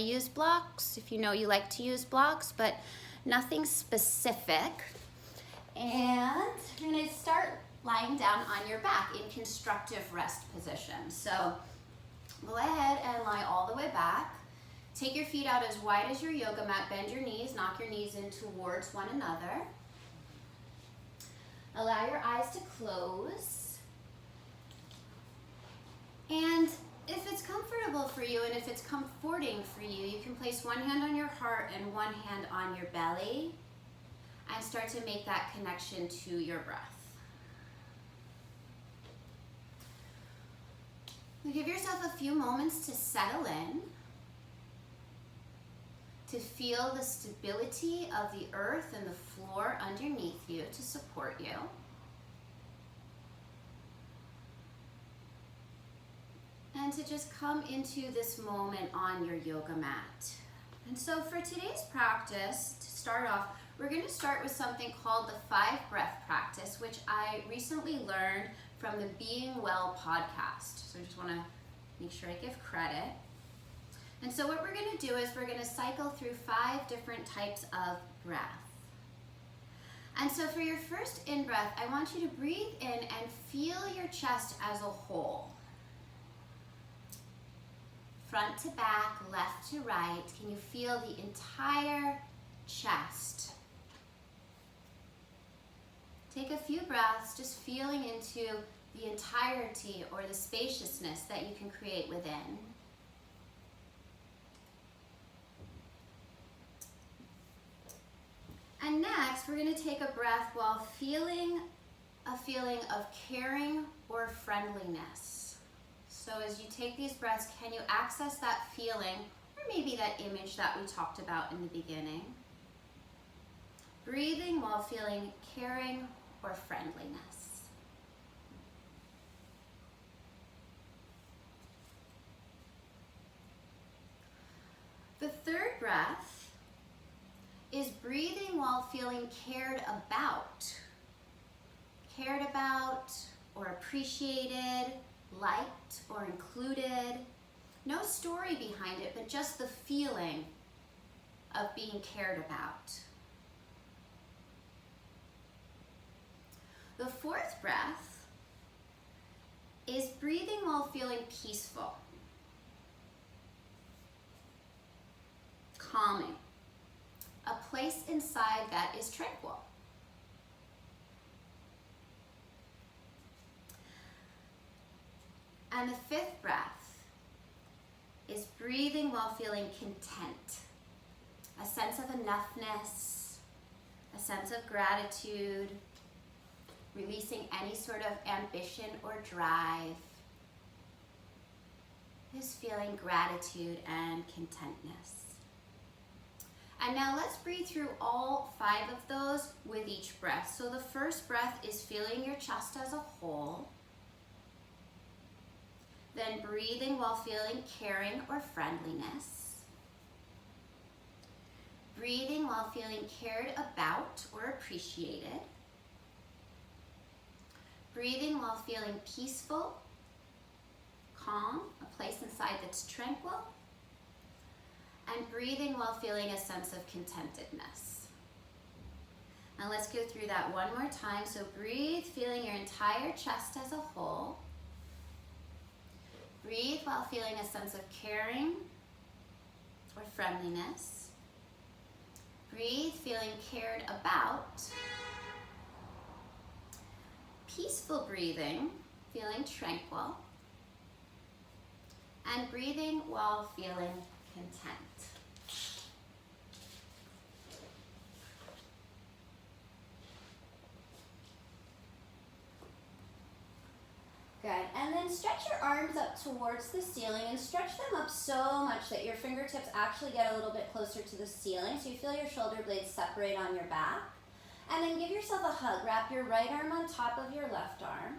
use blocks, if you know you like to use blocks, but nothing specific. And you're gonna start lying down on your back in constructive rest position. So go ahead and lie all the way back. Take your feet out as wide as your yoga mat, bend your knees, knock your knees in towards one another. Allow your eyes to close. And if it's comfortable for you and if it's comforting for you, you can place one hand on your heart and one hand on your belly and start to make that connection to your breath. You give yourself a few moments to settle in, to feel the stability of the earth and the floor underneath you to support you. And to just come into this moment on your yoga mat. And so for today's practice, to start off, we're going to start with something called the 5-breath practice, which I recently learned from the Being Well podcast. So I just want to make sure I give credit. And so what we're going to do is we're going to cycle through 5 different types of breath. And so for your first in-breath, I want you to breathe in and feel your chest as a whole. Front to back, left to right. Can you feel the entire chest? Take a few breaths, just feeling into the entirety or the spaciousness that you can create within. And next, we're going to take a breath while feeling a feeling of caring or friendliness. So as you take these breaths, can you access that feeling or maybe that image that we talked about in the beginning? Breathing while feeling caring or friendliness. The third breath is breathing while feeling cared about or appreciated, liked or included. No story behind it, but just the feeling of being cared about. The fourth breath is breathing while feeling peaceful, calming, a place inside that is tranquil. And the fifth breath is breathing while feeling content, a sense of enoughness, a sense of gratitude, releasing any sort of ambition or drive. Just feeling gratitude and contentness. And now let's breathe through all 5 of those with each breath. So the first breath is feeling your chest as a whole. Then breathing while feeling caring or friendliness. Breathing while feeling cared about or appreciated. Breathing while feeling peaceful, calm, a place inside that's tranquil. And breathing while feeling a sense of contentedness. Now let's go through that one more time. So breathe, feeling your entire chest as a whole. Breathe while feeling a sense of caring or friendliness. Breathe, feeling cared about. Peaceful breathing, feeling tranquil. And breathing while feeling content. Good, and then stretch your arms up towards the ceiling and stretch them up so much that your fingertips actually get a little bit closer to the ceiling so you feel your shoulder blades separate on your back. And then give yourself a hug. Wrap your right arm on top of your left arm.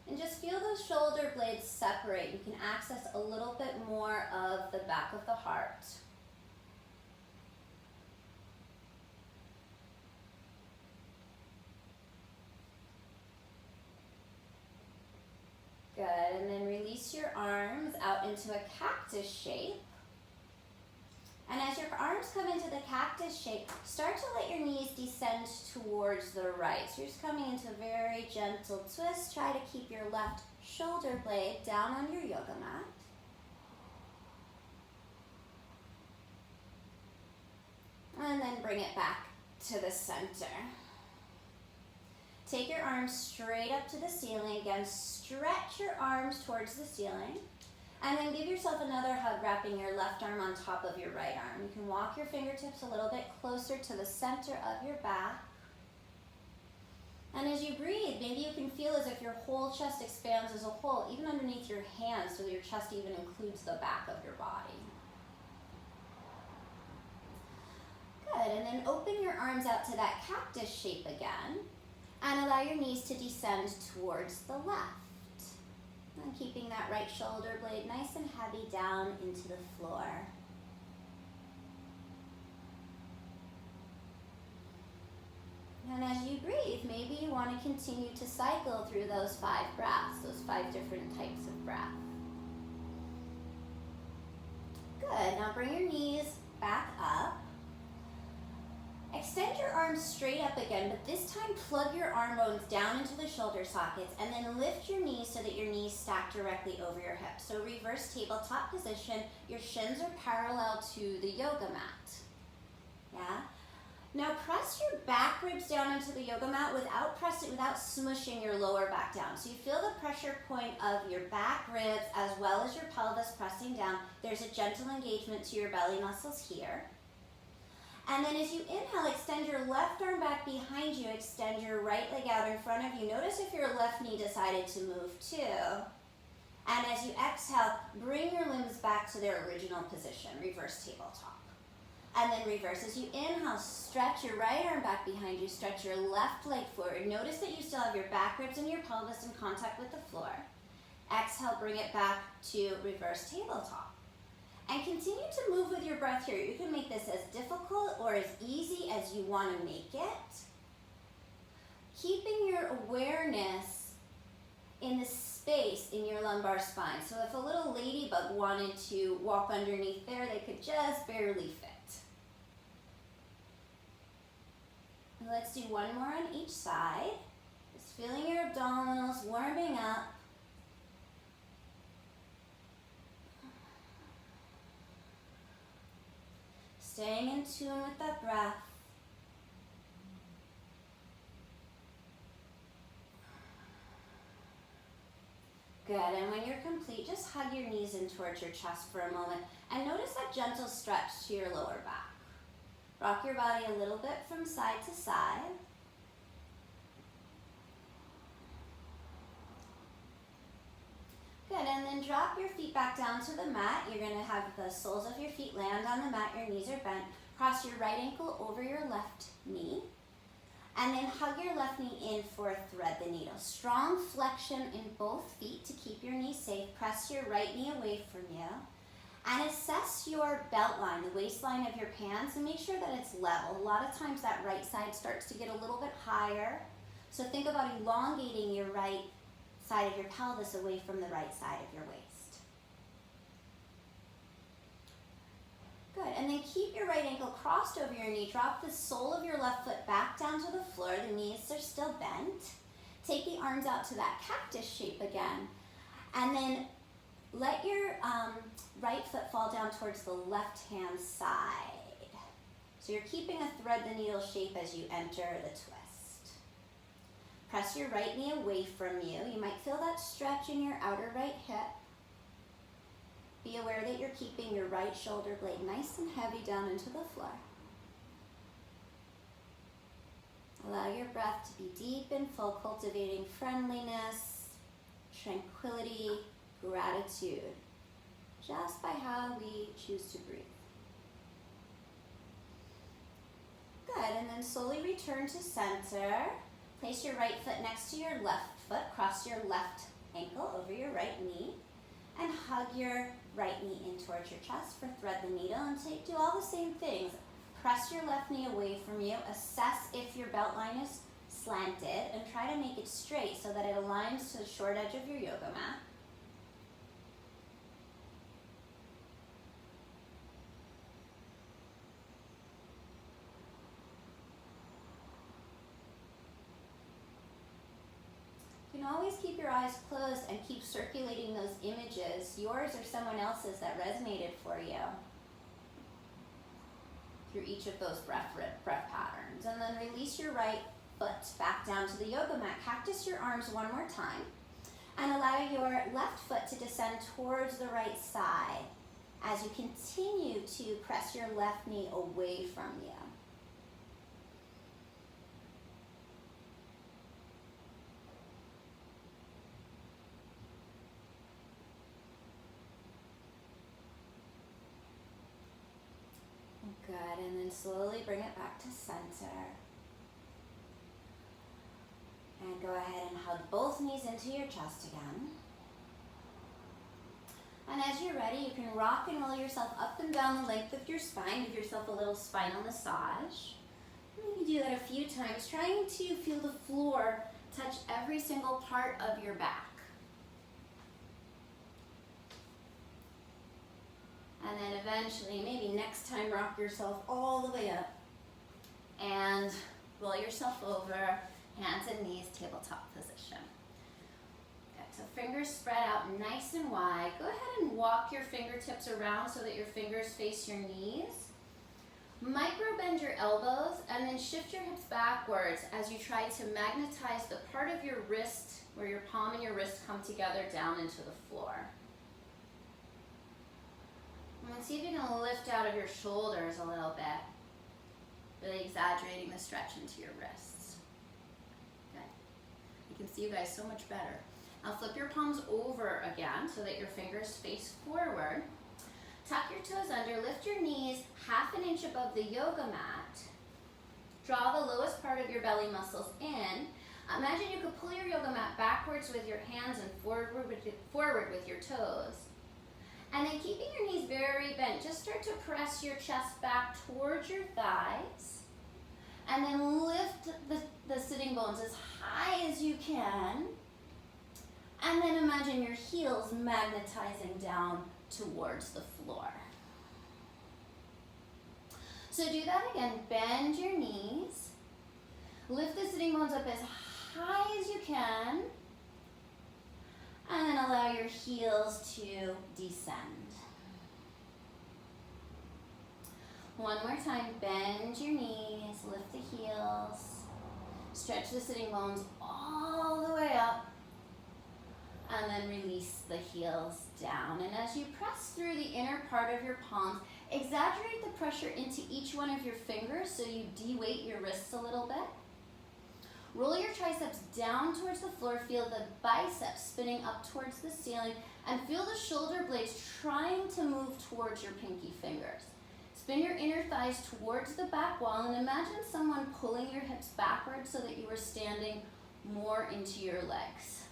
And just feel those shoulder blades separate. You can access a little bit more of the back of the heart. Good, and then release your arms out into a cactus shape. arms come into the cactus shape, start to let your knees descend towards the right. So you're just coming into a very gentle twist. Try to keep your left shoulder blade down on your yoga mat. And then bring it back to the center. Take your arms straight up to the ceiling. Again, stretch your arms towards the ceiling. And then give yourself another hug, wrapping your left arm on top of your right arm. You can walk your fingertips a little bit closer to the center of your back. And as you breathe, maybe you can feel as if your whole chest expands as a whole, even underneath your hands, so your chest even includes the back of your body. Good, and then open your arms out to that cactus shape again, and allow your knees to descend towards the left. And keeping that right shoulder blade nice and heavy down into the floor. And as you breathe, maybe you want to continue to cycle through those 5 breaths, those 5 different types of breath. Good, now bring your knees back up. Extend your arms straight up again, but this time plug your arm bones down into the shoulder sockets and then lift your knees so that your knees stack directly over your hips. So reverse tabletop position, your shins are parallel to the yoga mat. Yeah? Now press your back ribs down into the yoga mat without smushing your lower back down. So you feel the pressure point of your back ribs as well as your pelvis pressing down. There's a gentle engagement to your belly muscles here. And then as you inhale, extend your left arm back behind you, extend your right leg out in front of you. Notice if your left knee decided to move too. And as you exhale, bring your limbs back to their original position, reverse tabletop. And then reverse. As you inhale, stretch your right arm back behind you, stretch your left leg forward. Notice that you still have your back ribs and your pelvis in contact with the floor. Exhale, bring it back to reverse tabletop. And continue to move with your breath here. You can make this as difficult or as easy as you want to make it. Keeping your awareness in the space in your lumbar spine. So if a little ladybug wanted to walk underneath there, they could just barely fit. And let's do one more on each side. Just feeling your abdominals warming up. Staying in tune with that breath. Good, and when you're complete, just hug your knees in towards your chest for a moment and notice that gentle stretch to your lower back. Rock your body a little bit from side to side. Good, and then drop your feet back down to the mat. You're going to have the soles of your feet land on the mat, your knees are bent. Cross your right ankle over your left knee. And then hug your left knee in for thread the needle. Strong flexion in both feet to keep your knees safe. Press your right knee away from you. And assess your belt line, the waistline of your pants, and make sure that it's level. A lot of times that right side starts to get a little bit higher. So think about elongating your right side of your pelvis away from the right side of your waist. Good, and then keep your right ankle crossed over your knee. Drop the sole of your left foot back down to the floor. The knees are still bent. Take the arms out to that cactus shape again. And then let your right foot fall down towards the left-hand side. So you're keeping a thread the needle shape as you enter the twist. Press your right knee away from you. You might feel that stretch in your outer right hip. Be aware that you're keeping your right shoulder blade nice and heavy down into the floor. Allow your breath to be deep and full, cultivating friendliness, tranquility, gratitude, just by how we choose to breathe. Good, and then slowly return to center. Place your right foot next to your left foot. Cross your left ankle over your right knee. And hug your right knee in towards your chest for thread the needle. And do all the same things. Press your left knee away from you. Assess if your belt line is slanted. And try to make it straight so that it aligns to the short edge of your yoga mat. can always keep your eyes closed and keep circulating those images, yours or someone else's that resonated for you, through each of those breath patterns. And then release your right foot back down to the yoga mat. Cactus your arms one more time. And allow your left foot to descend towards the right side as you continue to press your left knee away from you. Good, and then slowly bring it back to center. And go ahead and hug both knees into your chest again. And as you're ready, you can rock and roll yourself up and down the length of your spine. Give yourself a little spinal massage. Maybe do that a few times, trying to feel the floor touch every single part of your back. And then eventually, maybe next time, rock yourself all the way up and roll yourself over, hands and knees, tabletop position. Good, so fingers spread out nice and wide. Go ahead and walk your fingertips around so that your fingers face your knees. Micro bend your elbows and then shift your hips backwards as you try to magnetize the part of your wrist where your palm and your wrist come together down into the floor. And see if you can lift out of your shoulders a little bit, really exaggerating the stretch into your wrists. Good. You can see you guys so much better. Now flip your palms over again so that your fingers face forward. Tuck your toes under, lift your knees 1/2 inch above the yoga mat. Draw the lowest part of your belly muscles in. Imagine you could pull your yoga mat backwards with your hands and forward with your toes. And then keeping your knees very bent, just start to press your chest back towards your thighs. And then lift the sitting bones as high as you can. And then imagine your heels magnetizing down towards the floor. So do that again. Bend your knees. Lift the sitting bones up as high as you can. And then allow your heels to descend. One more time, bend your knees, lift the heels, stretch the sitting bones all the way up, and then release the heels down. And as you press through the inner part of your palms, exaggerate the pressure into each one of your fingers so you de-weight your wrists a little bit. Roll your triceps down towards the floor, feel the biceps spinning up towards the ceiling, and feel the shoulder blades trying to move towards your pinky fingers. Spin your inner thighs towards the back wall and imagine someone pulling your hips backwards so that you are standing more into your legs.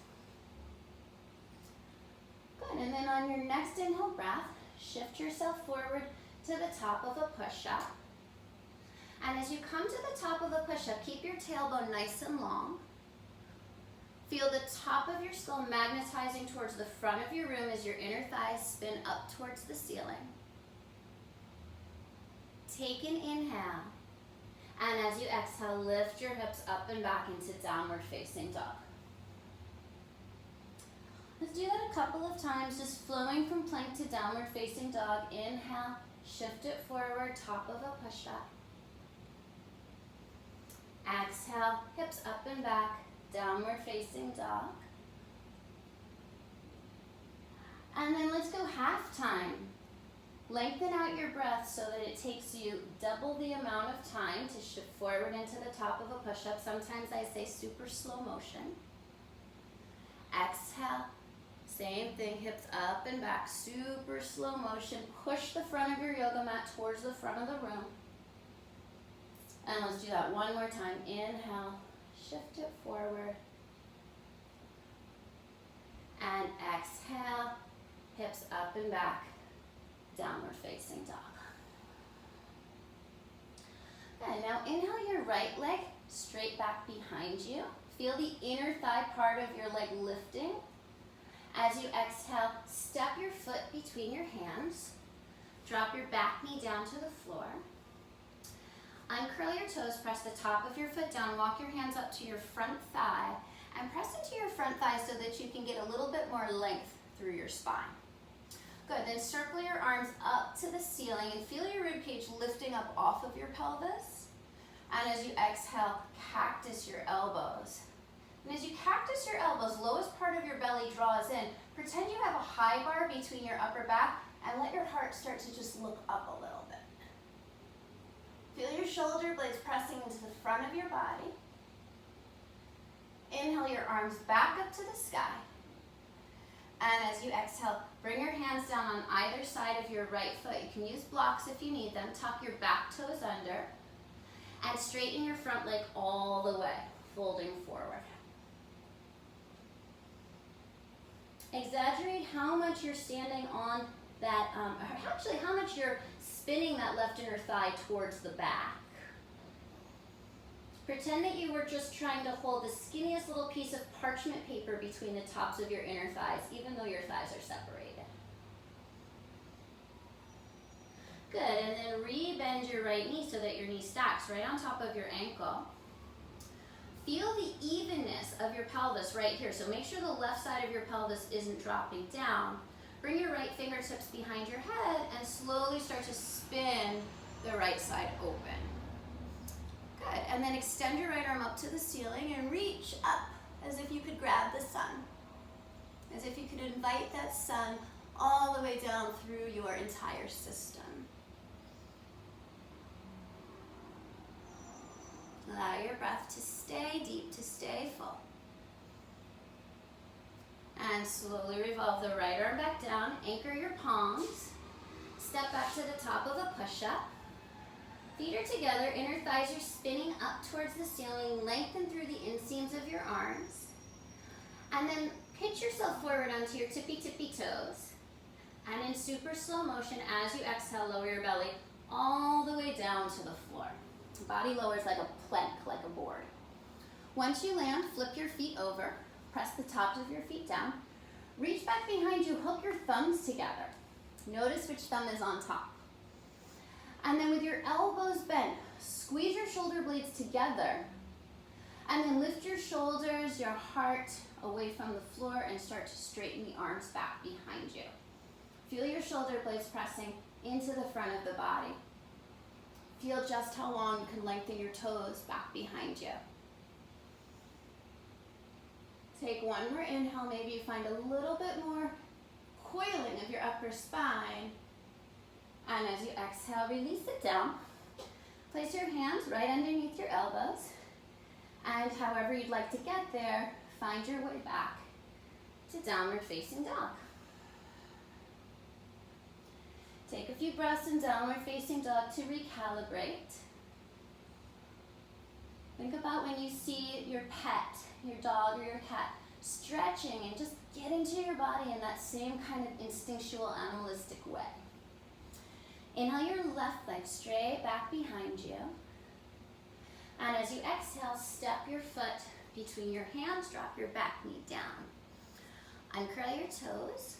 Good, and then on your next inhale breath, shift yourself forward to the top of a push-up. And as you come to the top of a push-up, keep your tailbone nice and long. Feel the top of your skull magnetizing towards the front of your room as your inner thighs spin up towards the ceiling. Take an inhale. And as you exhale, lift your hips up and back into downward facing dog. Let's do that a couple of times, just flowing from plank to downward facing dog. Inhale, shift it forward, top of a push-up. Exhale, hips up and back, downward facing dog. And then let's go half time. Lengthen out your breath so that it takes you double the amount of time to shift forward into the top of a push-up. Sometimes I say super slow motion. Exhale, same thing, hips up and back, super slow motion. Push the front of your yoga mat towards the front of the room. And let's do that one more time. Inhale, shift it forward. And exhale, hips up and back, downward facing dog. Okay, now inhale your right leg straight back behind you. Feel the inner thigh part of your leg lifting. As you exhale, step your foot between your hands. Drop your back knee down to the floor. Uncurl your toes, press the top of your foot down, walk your hands up to your front thigh, And press into your front thigh so that you can get a little bit more length through your spine. Good, then circle your arms up to the ceiling and feel your rib cage lifting up off of your pelvis. And as you exhale, cactus your elbows. And as you cactus your elbows, lowest part of your belly draws in. Pretend you have a high bar between your upper back and let your heart start to just look up a little bit. Feel your shoulder blades pressing into the front of your body. Inhale your arms back up to the sky. And as you exhale, bring your hands down on either side of your right foot. You can use blocks if you need them. Tuck your back toes under. And straighten your front leg all the way, folding forward. Exaggerate how much you're standing on that, or actually how much you're spinning that left inner thigh towards the back. Pretend that you were just trying to hold the skinniest little piece of parchment paper between the tops of your inner thighs, even though your thighs are separated. Good, and then re-bend your right knee so that your knee stacks right on top of your ankle. Feel the evenness of your pelvis right here. So make sure the left side of your pelvis isn't dropping down. Bring your right fingertips behind your head and slowly start to spin the right side open. Good, and then extend your right arm up to the ceiling and reach up as if you could grab the sun. As if you could invite that sun all the way down through your entire system. Allow your breath to stay deep, to stay full. And slowly revolve the right arm back down, anchor your palms, step back to the top of a push-up. Feet are together, inner thighs are spinning up towards the ceiling, lengthen through the inseams of your arms. And then pitch yourself forward onto your tippy toes. And in super slow motion, as you exhale, lower your belly all the way down to the floor. Body lowers like a plank, like a board. Once you land, flip your feet over, press the tops of your feet down, reach back behind you, hook your thumbs together. Notice which thumb is on top. And then with your elbows bent, squeeze your shoulder blades together, and then lift your shoulders, your heart away from the floor, and start to straighten the arms back behind you. Feel your shoulder blades pressing into the front of the body. Feel just how long you can lengthen your toes back behind you. Take one more inhale. Maybe you find a little bit more coiling of your upper spine. And as you exhale, release it down. Place your hands right underneath your elbows. And however you'd like to get there, find your way back to downward facing dog. Take a few breaths in downward facing dog to recalibrate. Think about when you see your pet, your dog or your cat, stretching and just get into your body in that same kind of instinctual animalistic way. Inhale your left leg straight back behind you. And as you exhale, step your foot between your hands, drop your back knee down. Uncurl your toes.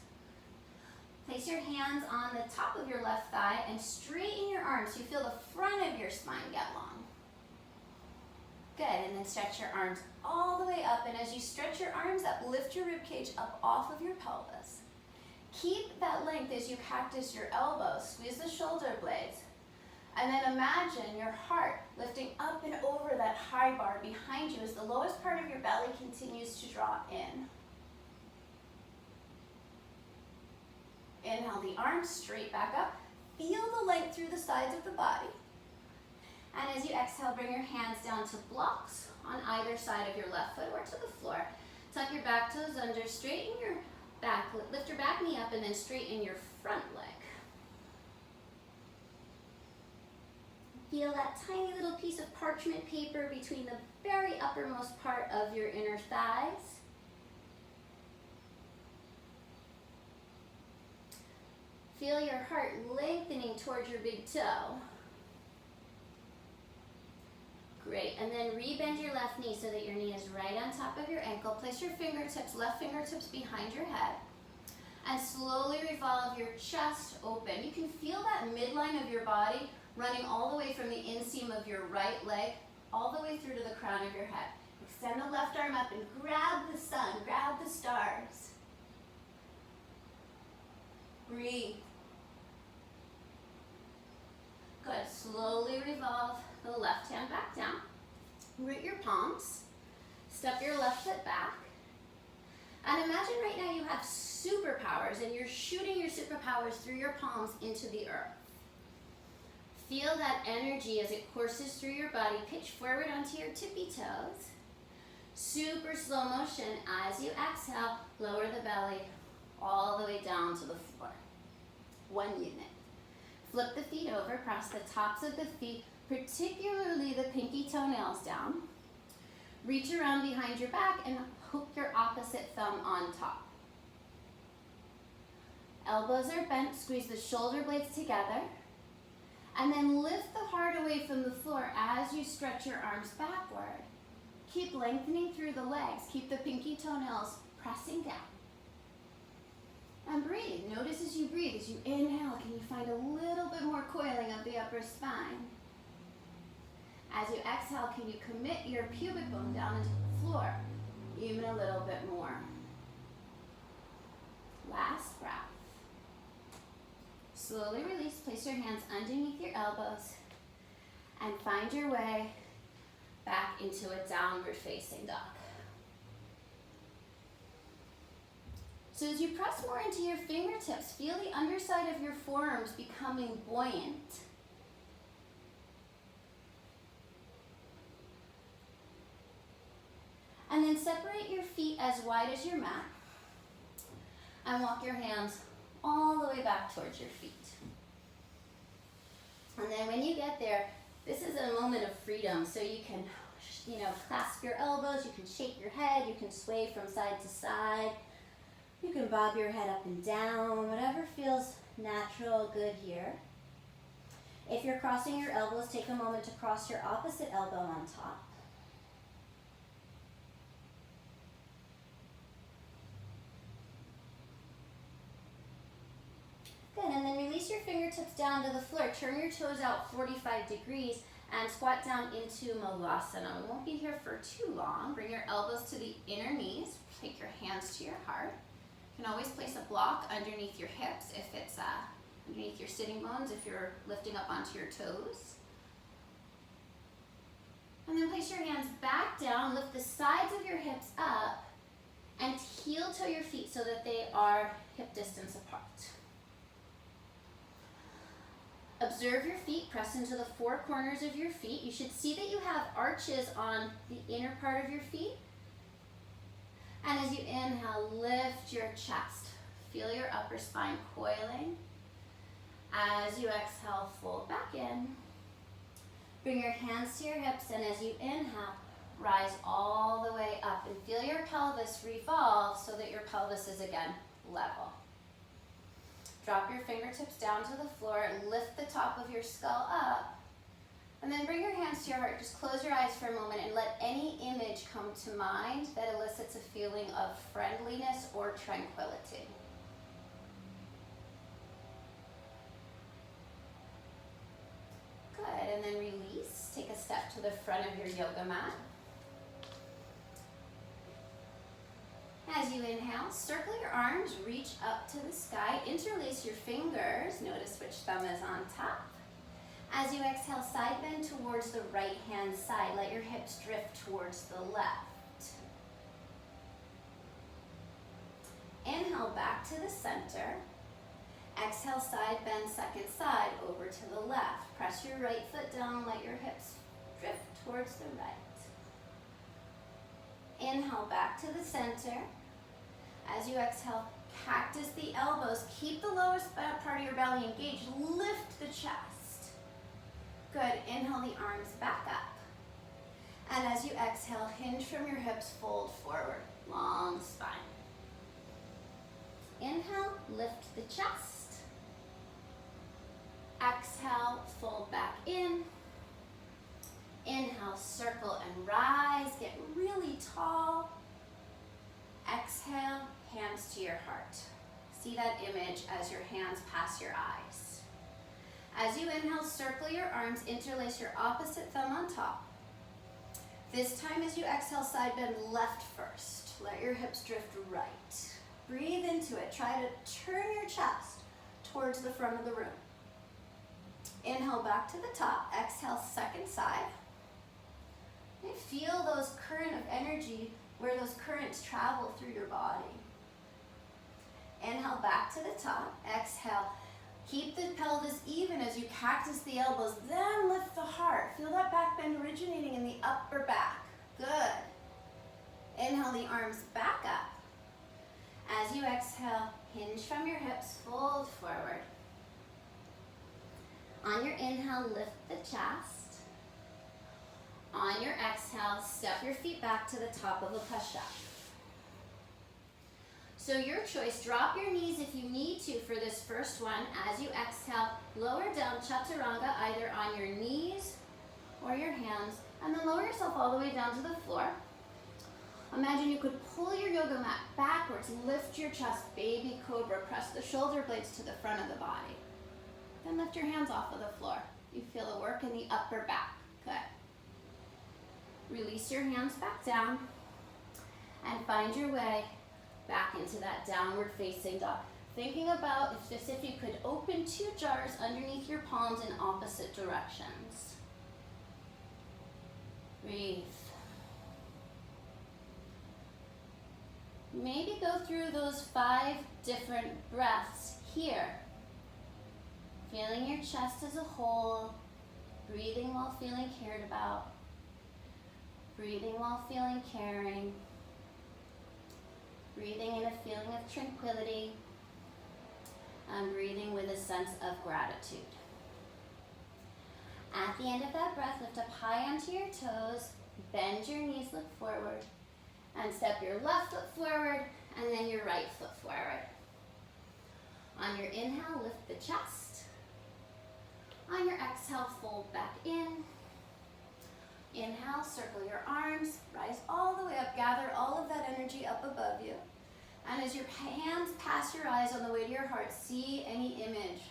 Place your hands on the top of your left thigh and straighten your arms so you feel the front of your spine get long. Good, and then stretch your arms all the way up, and as you stretch your arms up, lift your rib cage up off of your pelvis. Keep that length as you cactus your elbows, squeeze the shoulder blades, and then imagine your heart lifting up and over that high bar behind you as the lowest part of your belly continues to draw in. Inhale the arms straight back up. Feel the length through the sides of the body. And as you exhale, bring your hands down to blocks on either side of your left foot or to the floor. Tuck your back toes under, straighten your back, lift your back knee up, and then straighten your front leg. Feel that tiny little piece of parchment paper between the very uppermost part of your inner thighs. Feel your heart lengthening towards your big toe. Great, and then rebend your left knee so that your knee is right on top of your ankle. Place your fingertips, left fingertips behind your head. And slowly revolve your chest open. You can feel that midline of your body running all the way from the inseam of your right leg all the way through to the crown of your head. Extend the left arm up and grab the sun, grab the stars. Breathe. Good. Slowly revolve the left hand back down. Root your palms. Step your left foot back. And imagine right now you have superpowers and you're shooting your superpowers through your palms into the earth. Feel that energy as it courses through your body. Pitch forward onto your tippy toes. Super slow motion. As you exhale, lower the belly all the way down to the floor. 1 unit. Flip the feet over, press the tops of the feet, particularly the pinky toenails down. Reach around behind your back and hook your opposite thumb on top. Elbows are bent, squeeze the shoulder blades together. And then lift the heart away from the floor as you stretch your arms backward. Keep lengthening through the legs. Keep the pinky toenails pressing down. And breathe. Notice as you breathe, as you inhale, can you find a little bit more coiling of the upper spine? As you exhale, can you commit your pubic bone down into the floor? Even a little bit more. Last breath. Slowly release. Place your hands underneath your elbows and find your way back into a downward facing dog. So as you press more into your fingertips, feel the underside of your forearms becoming buoyant. And then separate your feet as wide as your mat and walk your hands all the way back towards your feet. And then when you get there, this is a moment of freedom. So you can, clasp your elbows, you can shake your head, you can sway from side to side. You can bob your head up and down, whatever feels natural, good here. If you're crossing your elbows, take a moment to cross your opposite elbow on top. Good, and then release your fingertips down to the floor. Turn your toes out 45 degrees and squat down into Malasana. We won't be here for too long. Bring your elbows to the inner knees. Take your hands to your heart. You can always place a block underneath your hips if it's underneath your sitting bones, if you're lifting up onto your toes. And then place your hands back down, lift the sides of your hips up, and heel toe your feet so that they are hip distance apart. Observe your feet, press into the four corners of your feet. You should see that you have arches on the inner part of your feet. And as you inhale, lift your chest. Feel your upper spine coiling. As you exhale, fold back in. Bring your hands to your hips, and as you inhale, rise all the way up and feel your pelvis revolve so that your pelvis is again level. Drop your fingertips down to the floor and lift the top of your skull up. And then bring your hands to your heart. Just close your eyes for a moment and let any image come to mind that elicits a feeling of friendliness or tranquility. Good, and then release. Take a step to the front of your yoga mat. As you inhale, circle your arms, reach up to the sky, interlace your fingers. Notice which thumb is on top. As you exhale, side bend towards the right hand side. Let your hips drift towards the left. Inhale back to the center. Exhale, side bend, second side, over to the left. Press your right foot down, let your hips drift towards the right. Inhale back to the center. As you exhale, cactus the elbows. Keep the lowest part of your belly engaged. Lift the chest. Good. Inhale the arms back up. And as you exhale, hinge from your hips, fold forward. Long spine. Inhale, lift the chest. Exhale, fold back in. Inhale, circle and rise. Get really tall. Exhale, hands to your heart. See that image as your hands pass your eyes. As you inhale, circle your arms, interlace your opposite thumb on top. This time as you exhale, side bend left first. Let your hips drift right. Breathe into it. Try to turn your chest towards the front of the room. Inhale back to the top. Exhale, second side. And feel those current of energy where those currents travel through your body. Inhale back to the top. Exhale. Keep the pelvis even as you cactus the elbows, then lift the heart. Feel that back bend originating in the upper back. Good. Inhale the arms back up. As you exhale, hinge from your hips, fold forward. On your inhale, lift the chest. On your exhale, step your feet back to the top of a push-up. So your choice, drop your knees if you need to for this first one. As you exhale, lower down chaturanga either on your knees or your hands, and then lower yourself all the way down to the floor. Imagine you could pull your yoga mat backwards, lift your chest, baby cobra, press the shoulder blades to the front of the body. Then lift your hands off of the floor. You feel the work in the upper back. Good. Release your hands back down and find your way back into that downward facing dog. Thinking about if you could open two jars underneath your palms in opposite directions. Breathe. Maybe go through those 5 different breaths here. Feeling your chest as a whole, breathing while feeling cared about, breathing while feeling caring, breathing in a feeling of tranquility, and breathing with a sense of gratitude. At the end of that breath, lift up high onto your toes, bend your knees, look forward, and step your left foot forward, and then your right foot forward. On your inhale, lift the chest. On your exhale, fold back in. Inhale, circle your arms, rise all the way up, gather all of that energy up above you. And as your hands pass your eyes on the way to your heart, see any image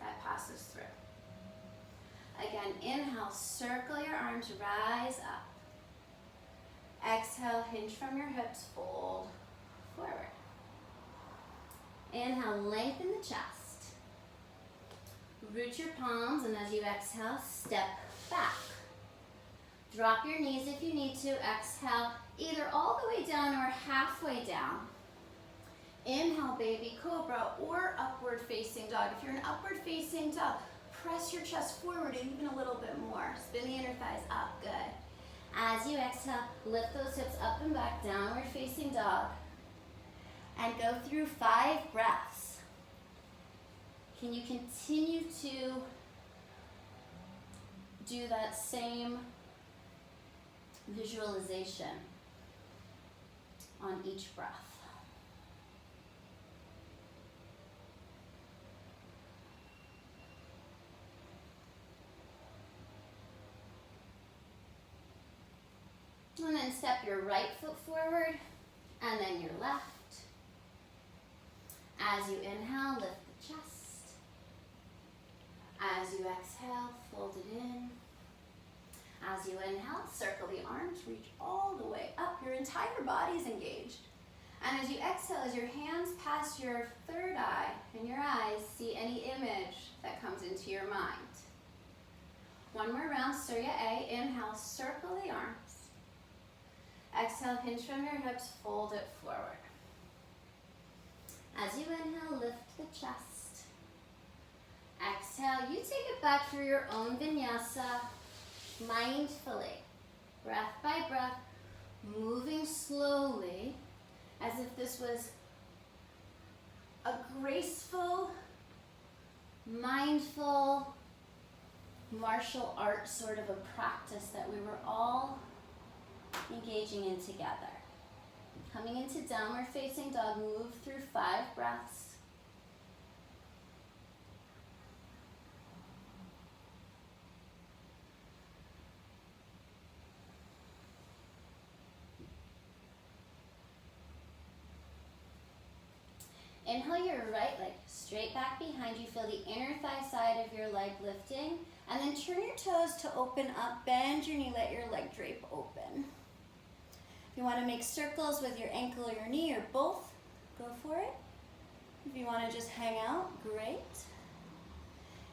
that passes through. Again, inhale, circle your arms, rise up. Exhale, hinge from your hips, fold forward. Inhale, lengthen the chest. Root your palms, and as you exhale, step back. Drop your knees if you need to. Exhale, either all the way down or halfway down. Inhale, baby cobra or upward facing dog. If you're an upward facing dog, press your chest forward even a little bit more. Spin the inner thighs up, good. As you exhale, lift those hips up and back, downward facing dog. And go through 5 breaths. Can you continue to do that same visualization on each breath? And then step your right foot forward, and then your left. As you inhale, lift the chest. As you exhale, fold it in. As you inhale, circle the arms, reach all the way up. Your entire body is engaged. And as you exhale, as your hands pass your third eye and your eyes, see any image that comes into your mind. One more round, Surya A. Inhale, circle the arms. Exhale, hinge from your hips, fold it forward. As you inhale, lift the chest. Exhale, you take it back through your own vinyasa, mindfully, breath by breath, moving slowly, as if this was a graceful, mindful, martial arts sort of a practice that we were all engaging in together. Coming into downward facing dog, move through 5 breaths. Inhale your right leg straight back behind you. Feel the inner thigh side of your leg lifting. And then turn your toes to open up. Bend your knee, let your leg drape open. If you want to make circles with your ankle or your knee or both, go for it. If you want to just hang out, great.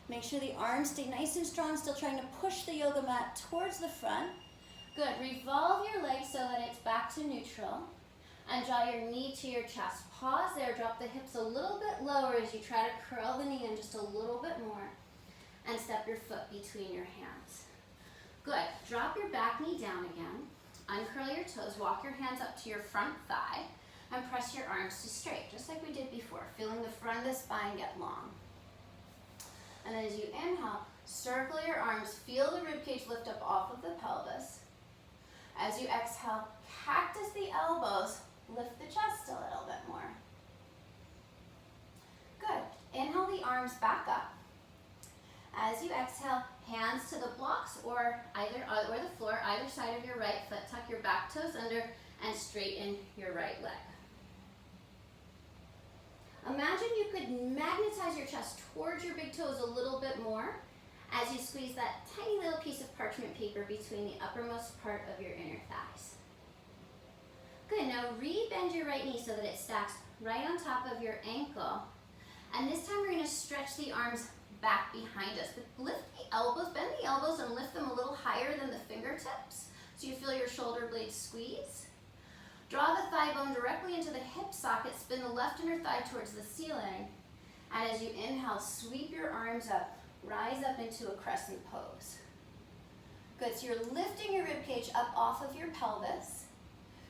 Make sure the arms stay nice and strong, still trying to push the yoga mat towards the front. Good, revolve your legs so that it's back to neutral. And draw your knee to your chest. Pause there, drop the hips a little bit lower as you try to curl the knee in just a little bit more. And step your foot between your hands. Good, drop your back knee down again. Uncurl your toes, walk your hands up to your front thigh, and press your arms to straight, just like we did before, feeling the front of the spine get long. And then as you inhale, circle your arms, feel the ribcage lift up off of the pelvis. As you exhale, cactus the elbows, lift the chest a little bit more. Good. Inhale the arms back up. As you exhale, hands to the blocks or the floor, either side of your right foot. Tuck your back toes under and straighten your right leg. Imagine you could magnetize your chest towards your big toes a little bit more as you squeeze that tiny little piece of parchment paper between the uppermost part of your inner thighs. Good, now re-bend your right knee so that it stacks right on top of your ankle. And this time we're going to stretch the arms back behind us. But lift the elbows, bend the elbows and lift them a little higher than the fingertips so you feel your shoulder blades squeeze. Draw the thigh bone directly into the hip socket, spin the left inner thigh towards the ceiling. And as you inhale, sweep your arms up, rise up into a crescent pose. Good, so you're lifting your ribcage up off of your pelvis.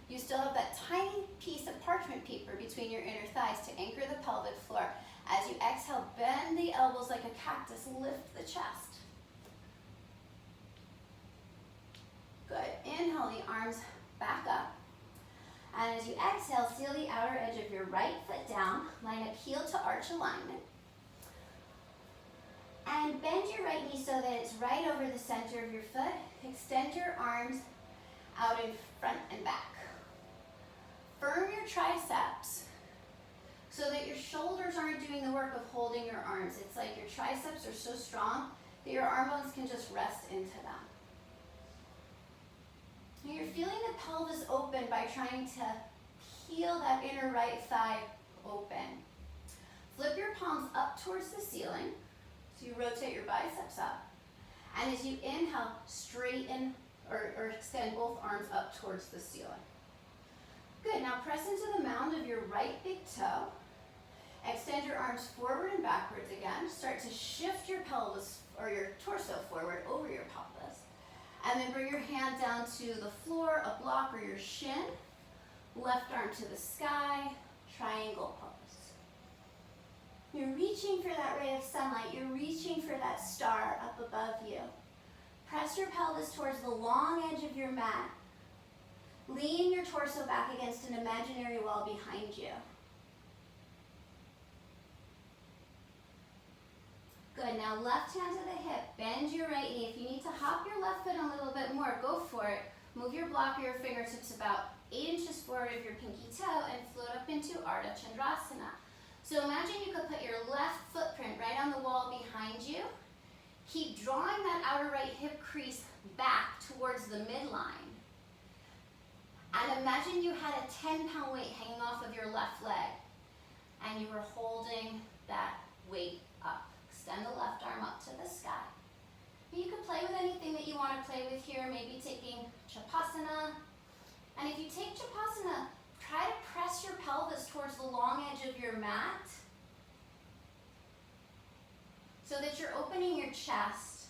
You still have that tiny piece of parchment paper between your inner thighs to anchor the pelvic floor. As you exhale, bend the elbows like a cactus, lift the chest. Good, inhale the arms back up. And as you exhale, seal the outer edge of your right foot down, line up heel to arch alignment. And bend your right knee so that it's right over the center of your foot. Extend your arms out in front and back. Firm your triceps so that your shoulders aren't doing the work of holding your arms. It's like your triceps are so strong that your arm bones can just rest into them. Now you're feeling the pelvis open by trying to peel that inner right thigh open. Flip your palms up towards the ceiling. So you rotate your biceps up. And as you inhale, straighten or extend both arms up towards the ceiling. Good, now press into the mound of your right big toe. Extend your arms forward and backwards again. Start to shift your pelvis or your torso forward over your pelvis. And then bring your hand down to the floor, a block, or your shin. Left arm to the sky, triangle pose. You're reaching for that ray of sunlight. You're reaching for that star up above you. Press your pelvis towards the long edge of your mat. Lean your torso back against an imaginary wall behind you. Good, now left hand to the hip, bend your right knee. If you need to hop your left foot a little bit more, go for it. Move your block or your fingertips about 8 inches forward of your pinky toe and float up into Ardha Chandrasana. So imagine you could put your left footprint right on the wall behind you. Keep drawing that outer right hip crease back towards the midline. And imagine you had a 10-pound weight hanging off of your left leg and you were holding that weight up. Extend the left arm up to the sky. You can play with anything that you want to play with here, maybe taking Chapasana. And if you take Chapasana, try to press your pelvis towards the long edge of your mat so that you're opening your chest.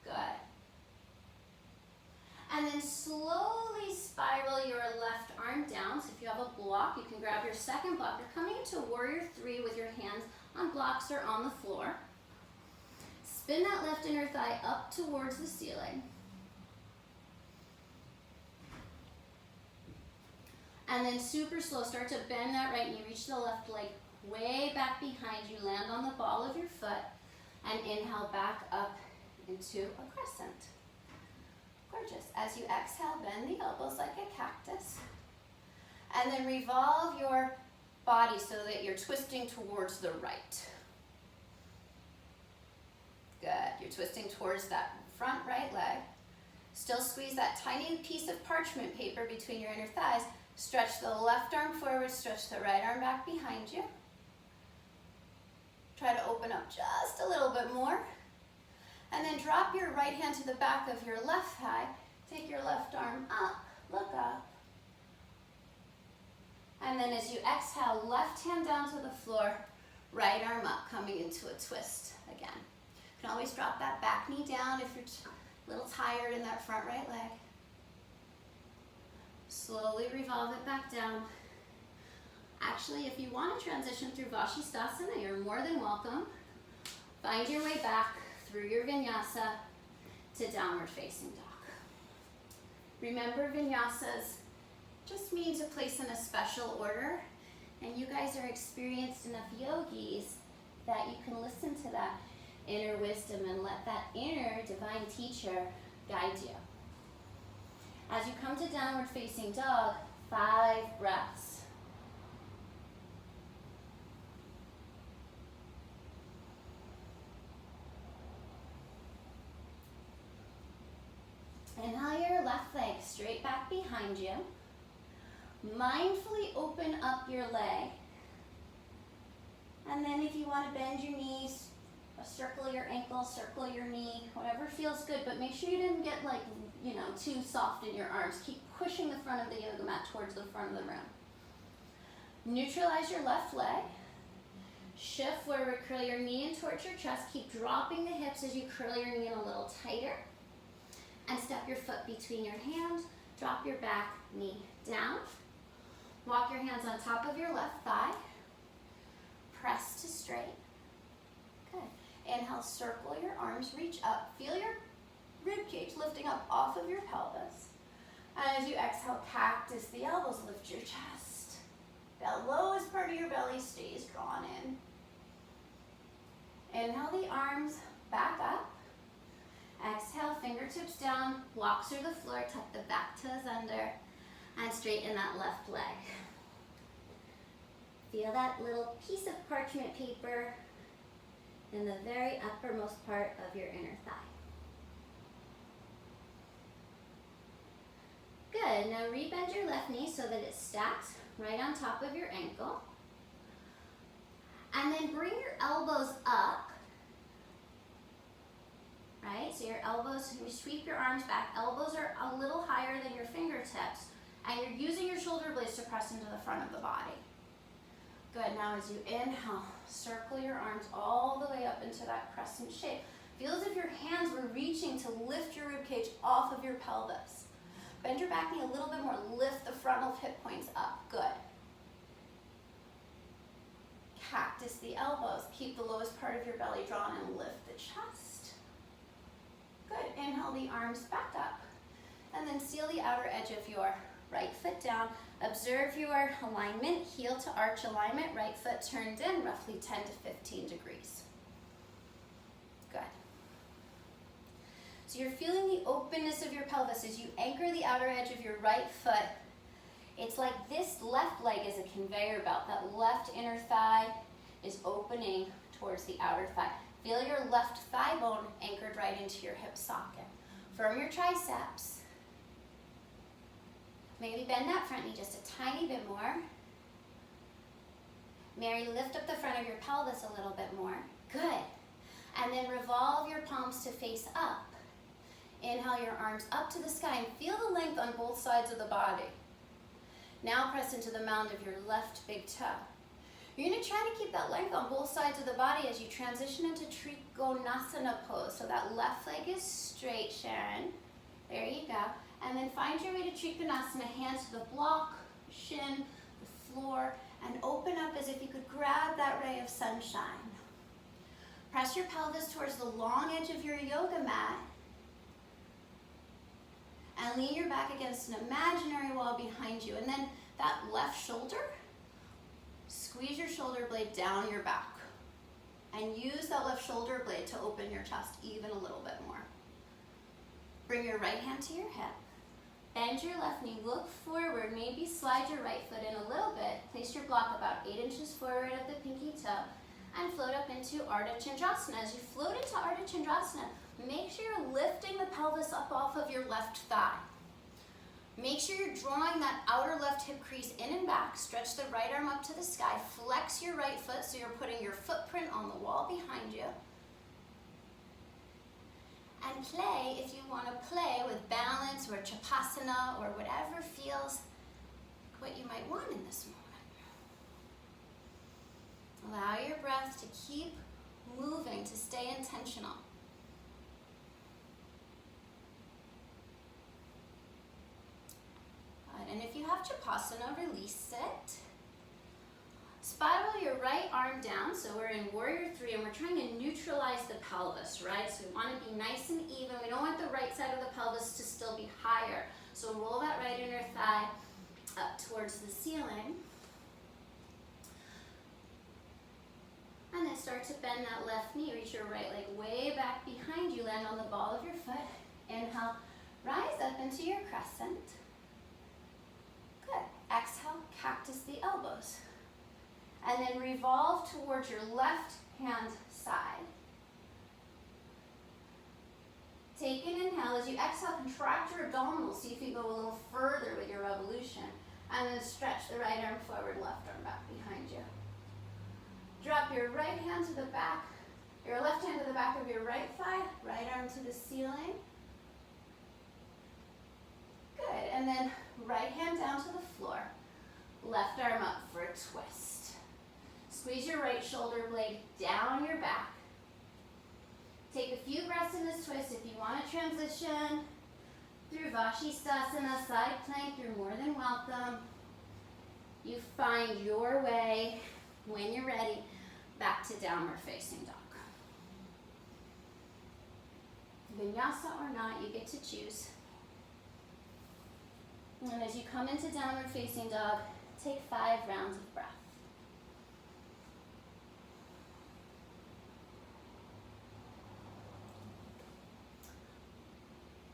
Good. And then slowly spiral your left arm down. So if you have a block, you can grab your second block. You're coming into Warrior 3 with your hands on blocks or on the floor. Spin that left inner thigh up towards the ceiling. And then super slow, start to bend that right knee. Reach the left leg way back behind you. Land on the ball of your foot. And inhale back up into a crescent. Gorgeous. As you exhale, bend the elbows like a cactus. And then revolve your body so that you're twisting towards the right. Good. You're twisting towards that front right leg. Still squeeze that tiny piece of parchment paper between your inner thighs. Stretch the left arm forward, stretch the right arm back behind you. Try to open up just a little bit more. And then drop your right hand to the back of your left thigh. Take your left arm up, look up. And then as you exhale, left hand down to the floor, right arm up, coming into a twist again. You can always drop that back knee down if you're a little tired in that front right leg. Slowly revolve it back down. Actually, if you want to transition through Vashisthasana, you're more than welcome. Find your way back through your vinyasa to downward facing dog. Remember, vinyasas just mean to place in a special order, and you guys are experienced enough yogis that you can listen to that inner wisdom and let that inner divine teacher guide you. As you come to downward facing dog, 5 breaths. Inhale your left leg straight back behind you. Mindfully open up your leg. And then if you want to bend your knees, circle your ankle, circle your knee, whatever feels good, but make sure you didn't get too soft in your arms. Keep pushing the front of the yoga mat towards the front of the room. Neutralize your left leg. Shift forward, curl your knee in towards your chest. Keep dropping the hips as you curl your knee in a little tighter. And step your foot between your hands. Drop your back knee down. Walk your hands on top of your left thigh. Press to straight. Good. Inhale, circle your arms, reach up. Feel your rib cage lifting up off of your pelvis. And as you exhale, cactus the elbows, lift your chest. The lowest part of your belly stays drawn in. Inhale the arms back up. Exhale, fingertips down, walk through the floor, tuck the back toes under, and straighten that left leg. Feel that little piece of parchment paper in the very uppermost part of your inner thigh. Good, now rebend your left knee so that it's stacked right on top of your ankle. And then bring your elbows up. Right, so your elbows, you sweep your arms back. Elbows are a little higher than your fingertips. And you're using your shoulder blades to press into the front of the body. Good, now as you inhale, circle your arms all the way up into that crescent shape. Feel as if your hands were reaching to lift your ribcage off of your pelvis. Bend your back knee a little bit more, lift the frontal hip points up, good. Cactus the elbows, keep the lowest part of your belly drawn and lift the chest. Good, inhale the arms back up, and then seal the outer edge of your right foot down. Observe your alignment, heel to arch alignment, right foot turned in, roughly 10 to 15 degrees. Good. So you're feeling the openness of your pelvis as you anchor the outer edge of your right foot. It's like this left leg is a conveyor belt. That left inner thigh is opening towards the outer thigh. Feel your left thigh bone anchored right into your hip socket. Firm your triceps. Maybe bend that front knee just a tiny bit more. Mary, lift up the front of your pelvis a little bit more. Good. And then revolve your palms to face up. Inhale your arms up to the sky and feel the length on both sides of the body. Now press into the mound of your left big toe. You're going to try to keep that length on both sides of the body as you transition into Trikonasana pose. So that left leg is straight, Sharon. There you go. And then find your way to Trikonasana, hands to the block, shin, the floor, and open up as if you could grab that ray of sunshine. Press your pelvis towards the long edge of your yoga mat. And lean your back against an imaginary wall behind you. And then that left shoulder, squeeze your shoulder blade down your back. And use that left shoulder blade to open your chest even a little bit more. Bring your right hand to your hip. Bend your left knee, look forward, maybe slide your right foot in a little bit. Place your block about 8 inches forward of the pinky toe and float up into Ardha Chandrasana. As you float into Ardha Chandrasana, make sure you're lifting the pelvis up off of your left thigh. Make sure you're drawing that outer left hip crease in and back. Stretch the right arm up to the sky. Flex your right foot so you're putting your footprint on the wall behind you. And play, if you want to play with balance or Chapasana or whatever feels what you might want in this moment. Allow your breath to keep moving, to stay intentional. Good. And if you have Chapasana, release it. Spiral your right arm down, so we're in Warrior 3 and we're trying to neutralize the pelvis, right? So we want to be nice and even. We don't want the right side of the pelvis to still be higher. So roll that right inner thigh up towards the ceiling. And then start to bend that left knee. Reach your right leg way back behind you. Land on the ball of your foot. Inhale, rise up into your crescent. Good. Exhale, cactus the elbows. And then revolve towards your left hand side. Take an inhale. As you exhale, contract your abdominals. See if you go a little further with your revolution. And then stretch the right arm forward, left arm back behind you. Drop your right hand to the back, your left hand to the back of your right thigh, right arm to the ceiling. Good. And then right hand down to the floor. Left arm up for a twist. Squeeze your right shoulder blade down your back. Take a few breaths in this twist. If you want to transition through Vashisthasana, side plank, you're more than welcome. You find your way, when you're ready, back to downward facing dog. Vinyasa or not, you get to choose. And as you come into downward facing dog, take 5 rounds of breath.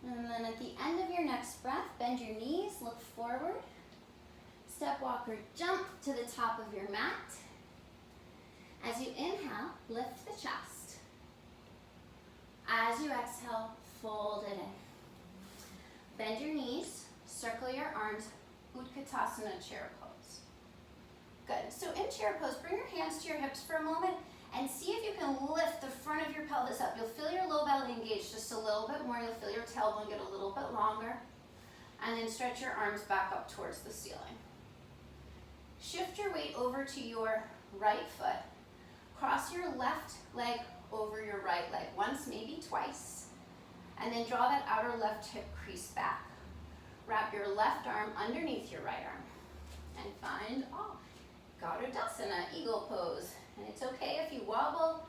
And then at the end of your next breath, bend your knees, look forward. Step, walk, or jump to the top of your mat. As you inhale, lift the chest. As you exhale, fold it in. Bend your knees, circle your arms, Utkatasana chair pose. Good. So in chair pose, bring your hands to your hips for a moment and see if you can lift the front of your pelvis up. You'll feel your low belly engage just a little bit more. You'll feel your tailbone get a little bit longer. And then stretch your arms back up towards the ceiling. Shift your weight over to your right foot. Cross your left leg over your right leg, once, maybe twice. And then draw that outer left hip crease back. Wrap your left arm underneath your right arm. And find, Garudasana, eagle pose. And it's okay if you wobble.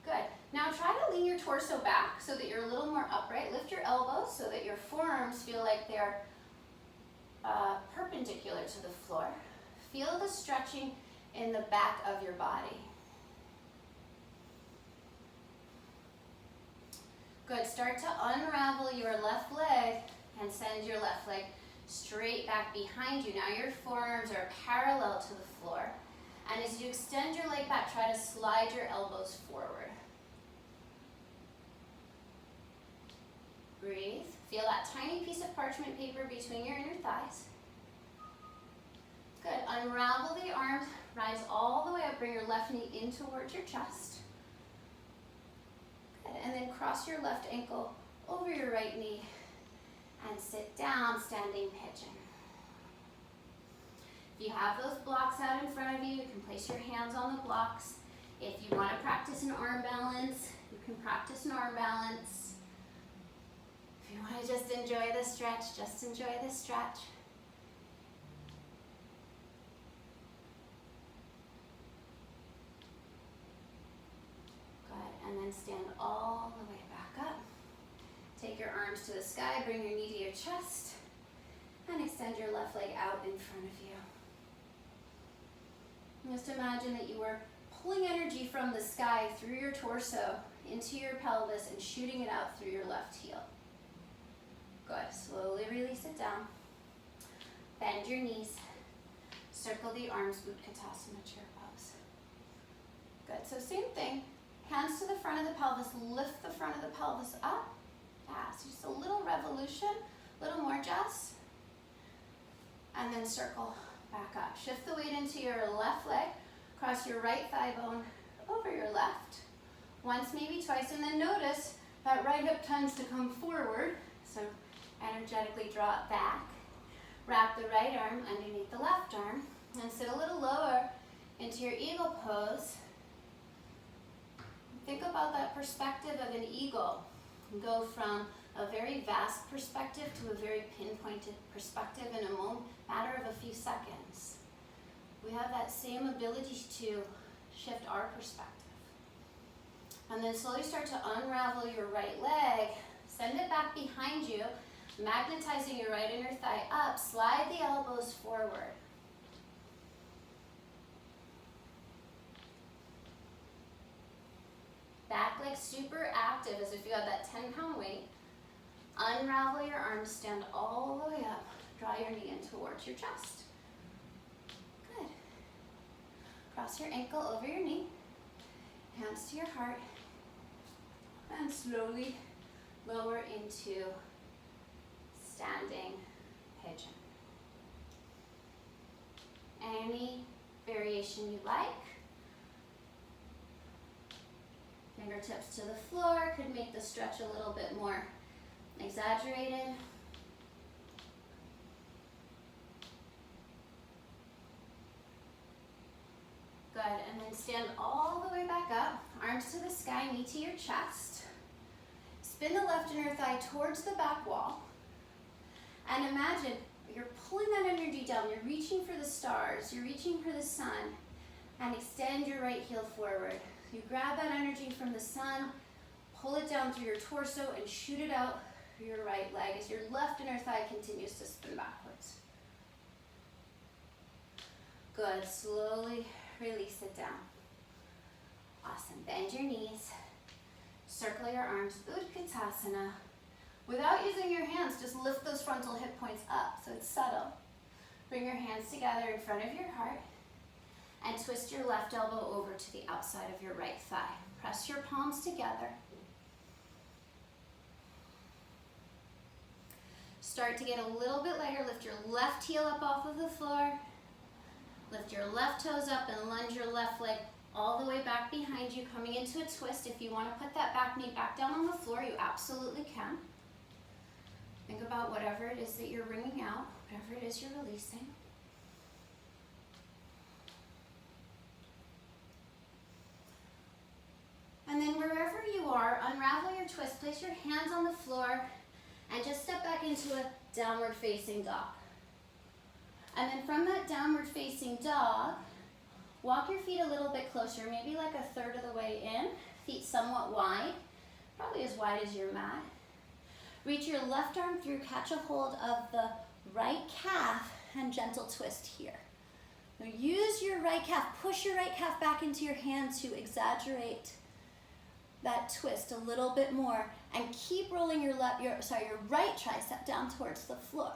Good. Now try to lean your torso back so that you're a little more upright. Lift your elbows so that your forearms feel like they're perpendicular to the floor. Feel the stretching in the back of your body. Good. Start to unravel your left leg and send your left leg straight back behind you. Now your forearms are parallel to the floor. And as you extend your leg back, try to slide your elbows forward. Breathe. Feel that tiny piece of parchment paper between your inner thighs. Good. Unravel the arms. Rise all the way up. Bring your left knee in towards your chest. Good. And then cross your left ankle over your right knee and sit down, standing pigeon. If you have those blocks out in front of you, you can place your hands on the blocks. If you want to practice an arm balance, you can practice an arm balance. If you want to just enjoy the stretch, just enjoy the stretch. Good, and then stand all the way back up. Take your arms to the sky, bring your knee to your chest, and extend your left leg out in front of you. Just imagine that you were pulling energy from the sky through your torso into your pelvis and shooting it out through your left heel. Good. Slowly release it down. Bend your knees. Circle the arms, Utkatasana chair pose. Good. So same thing. Hands to the front of the pelvis. Lift the front of the pelvis up. Yeah, so just a little revolution. A little more, Jess. And then circle back up. Shift the weight into your left leg. Cross your right thigh bone over your left. Once, maybe twice, and then notice that right hip tends to come forward. So energetically draw it back. Wrap the right arm underneath the left arm and sit a little lower into your eagle pose. Think about that perspective of an eagle. Go from a very vast perspective to a very pinpointed perspective in a matter of a few seconds. We have that same ability to shift our perspective. And then slowly start to unravel your right leg. Send it back behind you, magnetizing your right inner thigh up. Slide the elbows forward. Back leg super active as if you have that 10-pound weight. Unravel your arms, stand all the way up. Draw your knee in towards your chest. Good. Cross your ankle over your knee. Hands to your heart. And slowly lower into standing pigeon. Any variation you like. Fingertips to the floor could make the stretch a little bit more exaggerated. Good, and then stand all the way back up, arms to the sky, knee to your chest. Spin the left inner thigh towards the back wall. And imagine you're pulling that energy down, you're reaching for the stars, you're reaching for the sun, and extend your right heel forward. You grab that energy from the sun, pull it down through your torso, and shoot it out through your right leg as your left inner thigh continues to spin backwards. Good, slowly release it down. Awesome, bend your knees, circle your arms, Utkatasana. Without using your hands, just lift those frontal hip points up so it's subtle. Bring your hands together in front of your heart and twist your left elbow over to the outside of your right thigh. Press your palms together. Start to get a little bit lighter. Lift your left heel up off of the floor. Lift your left toes up and lunge your left leg all the way back behind you, coming into a twist. If you want to put that back knee back down on the floor, you absolutely can. Think about whatever it is that you're wringing out, whatever it is you're releasing. And then wherever you are, unravel your twist, place your hands on the floor, and just step back into a downward facing dog. And then from that downward facing dog, walk your feet a little bit closer, maybe like a third of the way in, feet somewhat wide, probably as wide as your mat. Reach your left arm through, catch a hold of the right calf, and gentle twist here. Now use your right calf, push your right calf back into your hand to exaggerate that twist a little bit more, and keep rolling your right tricep down towards the floor.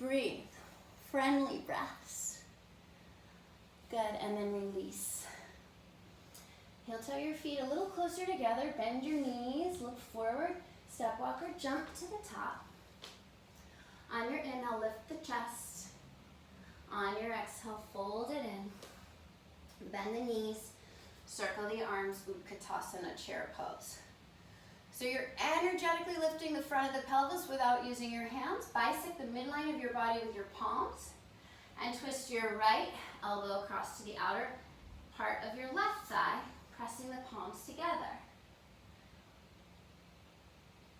Breathe, friendly breaths. Good, and then release. Heel toe your feet a little closer together, bend your knees, look forward, step walker, jump to the top. On your inhale, lift the chest. On your exhale, fold it in. Bend the knees, circle the arms, Utkatasana chair pose. So you're energetically lifting the front of the pelvis without using your hands. Bisect the midline of your body with your palms and twist your right elbow across to the outer part of your left thigh, pressing the palms together.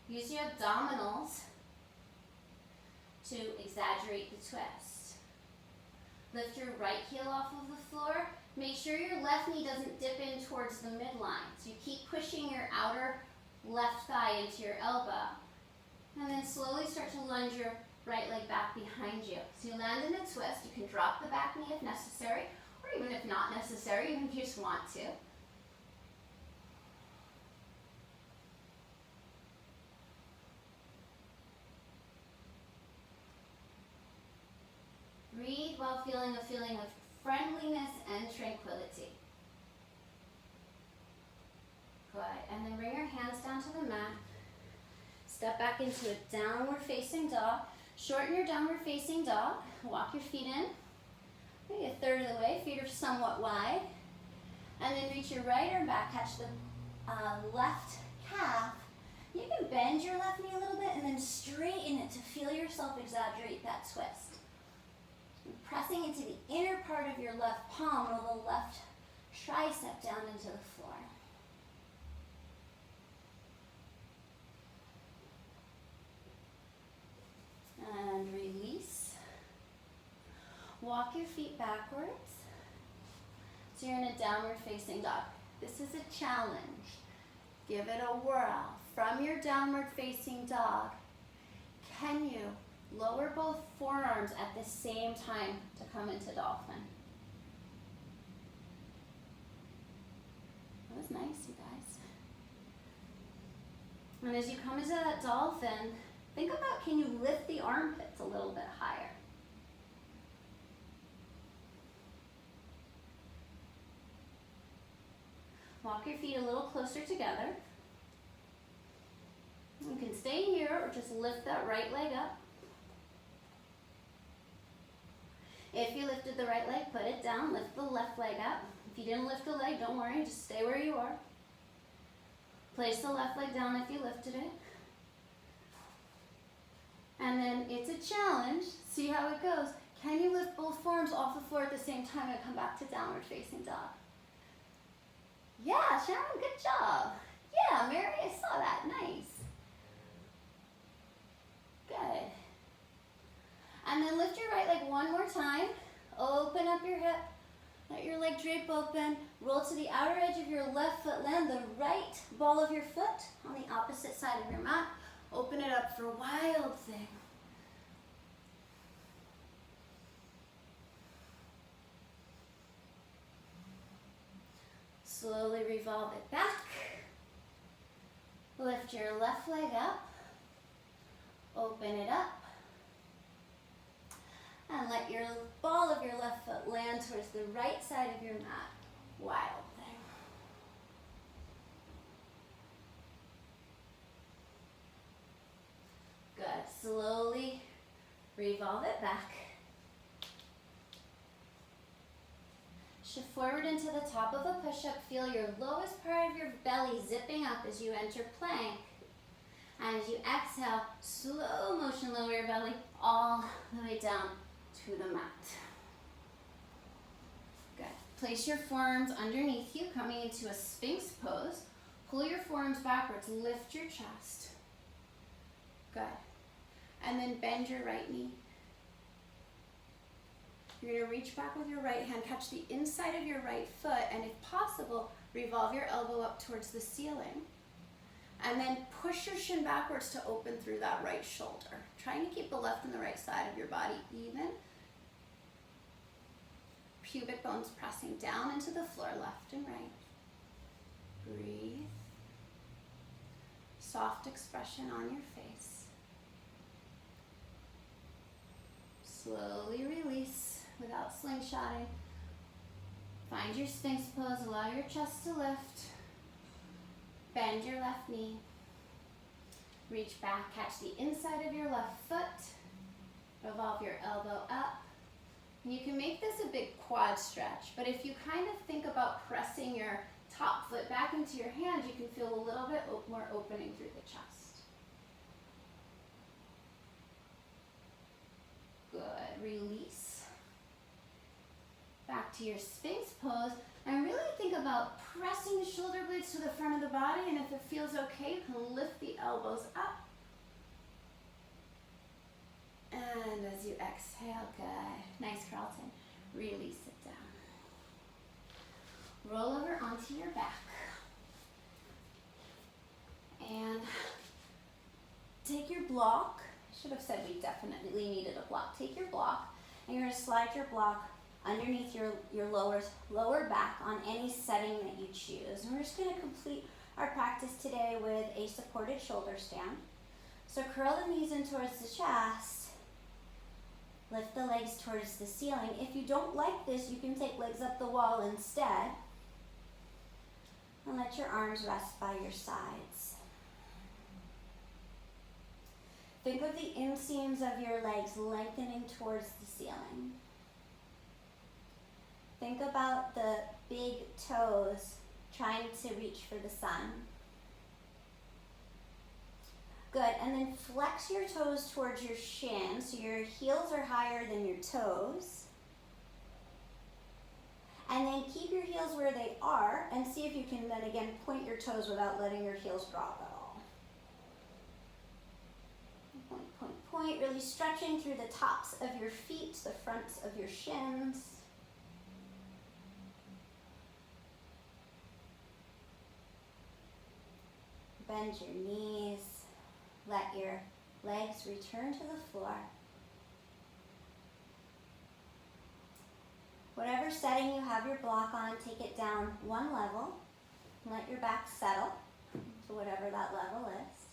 Use your abdominals to exaggerate the twist. Lift your right heel off of the floor. Make sure your left knee doesn't dip in towards the midline. So you keep pushing your outer left thigh into your elbow. And then slowly start to lunge your right leg back behind you. So you land in a twist. You can drop the back knee if necessary, or even if not necessary, even if you just want to. while feeling a feeling of friendliness and tranquility. Good. And then bring your hands down to the mat. Step back into a downward facing dog. Shorten your downward facing dog. Walk your feet in. Maybe a third of the way. Feet are somewhat wide. And then reach your right arm back. Catch the left calf. You can bend your left knee a little bit and then straighten it to feel yourself exaggerate that twist. Pressing into the inner part of your left palm, roll the left tricep down into the floor. And release. Walk your feet backwards. So you're in a downward facing dog. This is a challenge. Give it a whirl. From your downward facing dog, can you lower both forearms at the same time to come into dolphin? That was nice, you guys. And as you come into that dolphin, think about, can you lift the armpits a little bit higher? Walk your feet a little closer together. You can stay here or just lift that right leg up. If you lifted the right leg, put it down, lift the left leg up. If you didn't lift the leg, don't worry, just stay where you are. Place the left leg down if you lifted it. And then it's a challenge. See how it goes. Can you lift both forearms off the floor at the same time and come back to downward facing dog? Yeah, Sharon, good job. Yeah, Mary, I saw that. Nice. Good. And then lift your right leg one more time. Open up your hip. Let your leg drape open. Roll to the outer edge of your left foot. Land the right ball of your foot on the opposite side of your mat. Open it up for wild thing. Slowly revolve it back. Lift your left leg up. Open it up. And let your ball of your left foot land towards the right side of your mat. Wild thing. Good. Slowly revolve it back. Shift forward into the top of a push-up. Feel your lowest part of your belly zipping up as you enter plank. And as you exhale, slow motion, lower your belly all the way down to the mat. Good. Place your forearms underneath you, coming into a Sphinx pose. Pull your forearms backwards, lift your chest. Good. And then bend your right knee. You're going to reach back with your right hand, catch the inside of your right foot, and if possible, revolve your elbow up towards the ceiling. And then push your shin backwards to open through that right shoulder. Trying to keep the left and the right side of your body even. Pubic bones pressing down into the floor, left and right. Breathe. Soft expression on your face. Slowly release without slingshotting. Find your Sphinx pose, allow your chest to lift. Bend your left knee. Reach back, catch the inside of your left foot. Revolve your elbow up. You can make this a big quad stretch, but if you kind of think about pressing your top foot back into your hand, you can feel a little bit more opening through the chest. Good, release. Back to your Sphinx pose, and really think about pressing the shoulder blades to the front of the body, and if it feels okay, you can lift the elbows up. And as you exhale, good. Nice, Carlton. Release it down. Roll over onto your back. And take your block. I should have said we definitely needed a block. Take your block, and you're going to slide your block underneath your lower back on any setting that you choose. And we're just going to complete our practice today with a supported shoulder stand. So curl the knees in towards the chest. Lift the legs towards the ceiling. If you don't like this, you can take legs up the wall instead. And let your arms rest by your sides. Think of the inseams of your legs lengthening towards the ceiling. Think about the big toes trying to reach for the sun. Good, and then flex your toes towards your shins so your heels are higher than your toes. And then keep your heels where they are and see if you can then again point your toes without letting your heels drop at all. Point, point, point, really stretching through the tops of your feet, the fronts of your shins. Bend your knees. Let your legs return to the floor. Whatever setting you have your block on, take it down one level. Let your back settle to whatever that level is.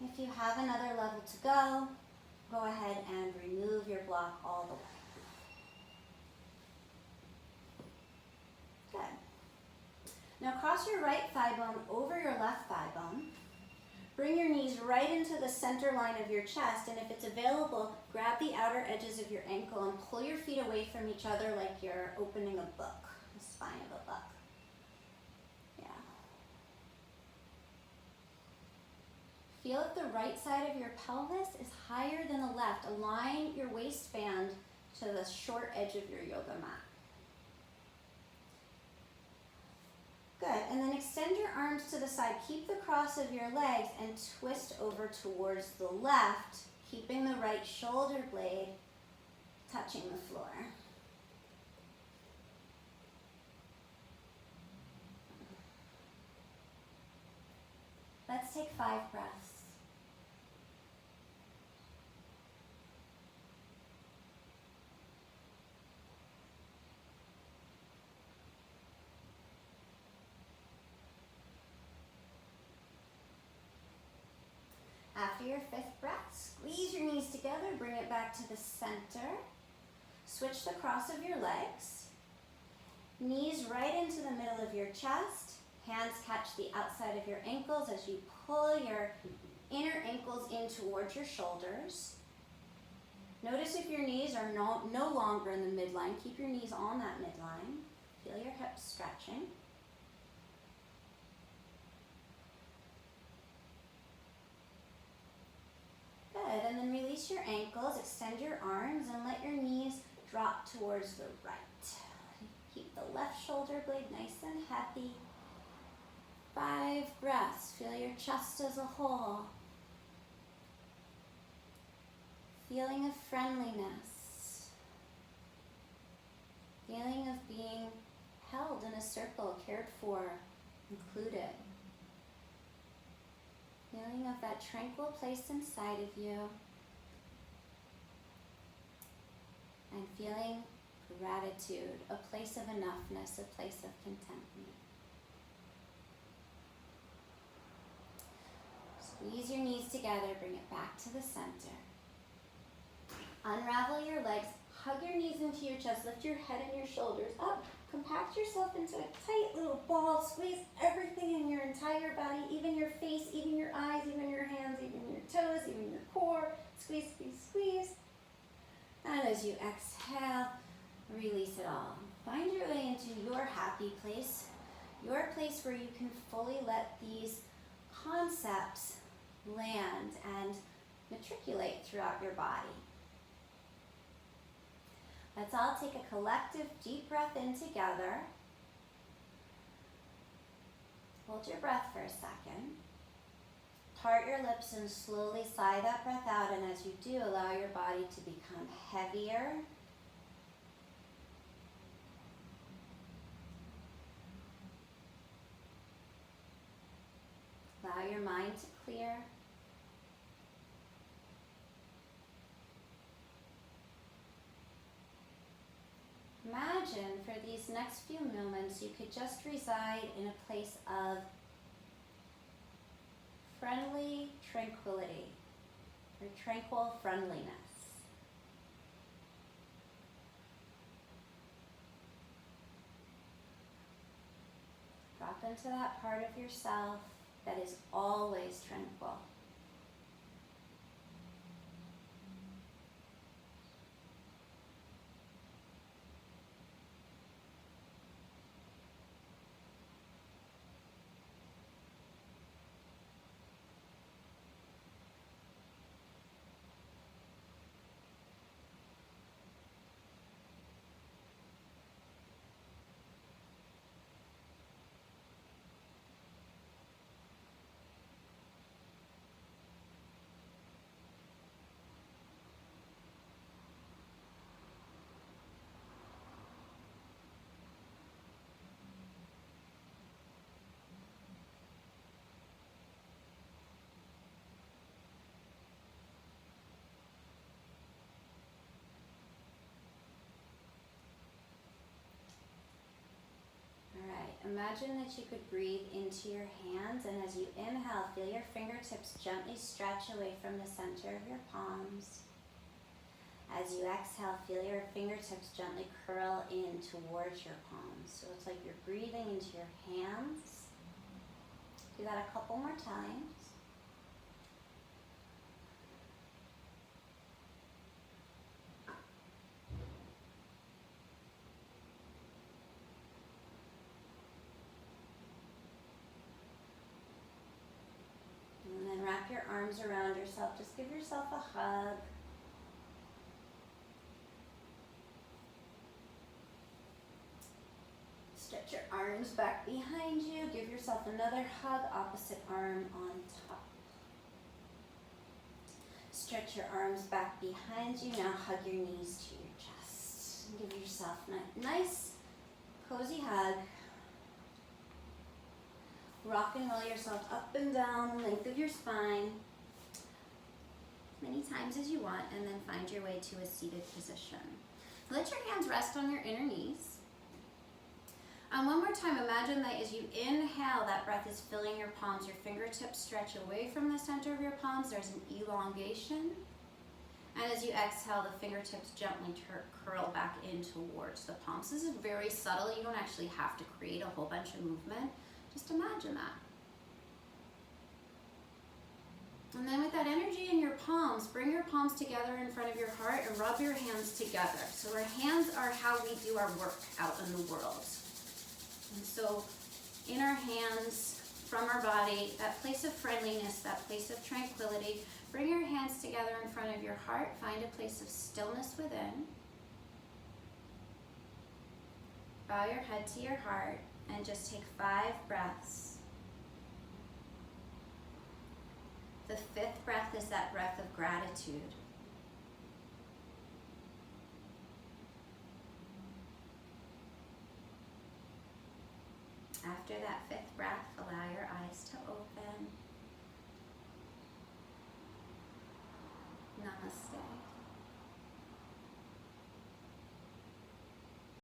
If you have another level to go, go ahead and remove your block all the way. Good. Now cross your right thigh bone over your left thigh bone. Bring your knees right into the center line of your chest, and if it's available, grab the outer edges of your ankle and pull your feet away from each other like you're opening a book, the spine of a book. Yeah. Feel if the right side of your pelvis is higher than the left. Align your waistband to the short edge of your yoga mat. Good, and then extend your arms to the side. Keep the cross of your legs and twist over towards the left, keeping the right shoulder blade touching the floor. Let's take 5 breaths. After your 5th breath, squeeze your knees together, bring it back to the center. Switch the cross of your legs. Knees right into the middle of your chest. Hands catch the outside of your ankles as you pull your inner ankles in towards your shoulders. Notice if your knees are no longer in the midline. Keep your knees on that midline. Feel your hips stretching. Good, and then release your ankles, extend your arms, and let your knees drop towards the right. Keep the left shoulder blade nice and heavy. 5 breaths, feel your chest as a whole. Feeling of friendliness. Feeling of being held in a circle, cared for, included. Feeling of that tranquil place inside of you. And feeling gratitude, a place of enoughness, a place of contentment. Squeeze your knees together, bring it back to the center. Unravel your legs, hug your knees into your chest, lift your head and your shoulders up. Compact yourself into a tight little ball. Squeeze everything in your entire body, even your face, even your eyes, even your hands, even your toes, even your core. Squeeze, squeeze, squeeze. And as you exhale, release it all. Find your way into your happy place, your place where you can fully let these concepts land and matriculate throughout your body. Let's all take a collective deep breath in together. Hold your breath for a second. Part your lips and slowly sigh that breath out, and as you do, allow your body to become heavier. Allow your mind to clear. Imagine for these next few moments you could just reside in a place of friendly tranquility. or tranquil friendliness. Drop into that part of yourself that is always tranquil. Imagine that you could breathe into your hands, and as you inhale, feel your fingertips gently stretch away from the center of your palms. As you exhale, feel your fingertips gently curl in towards your palms. So it's like you're breathing into your hands. Do that a couple more times. And then wrap your arms around yourself. Just give yourself a hug. Stretch your arms back behind you. Give yourself another hug, opposite arm on top. Stretch your arms back behind you. Now hug your knees to your chest. And give yourself a nice, cozy hug. Rock and roll yourself up and down the length of your spine as many times as you want, and then find your way to a seated position. Let your hands rest on your inner knees. One more time, imagine that as you inhale, that breath is filling your palms. Your fingertips stretch away from the center of your palms. There's an elongation. And as you exhale, the fingertips gently curl back in towards the palms. This is very subtle. You don't actually have to create a whole bunch of movement. Just imagine that. And then with that energy in your palms, bring your palms together in front of your heart and rub your hands together. So our hands are how we do our work out in the world. And so in our hands, from our body, that place of friendliness, that place of tranquility, bring your hands together in front of your heart. Find a place of stillness within. Bow your head to your heart and just take 5 breaths. The 5th breath is that breath of gratitude. After that 5th breath, allow your eyes to open.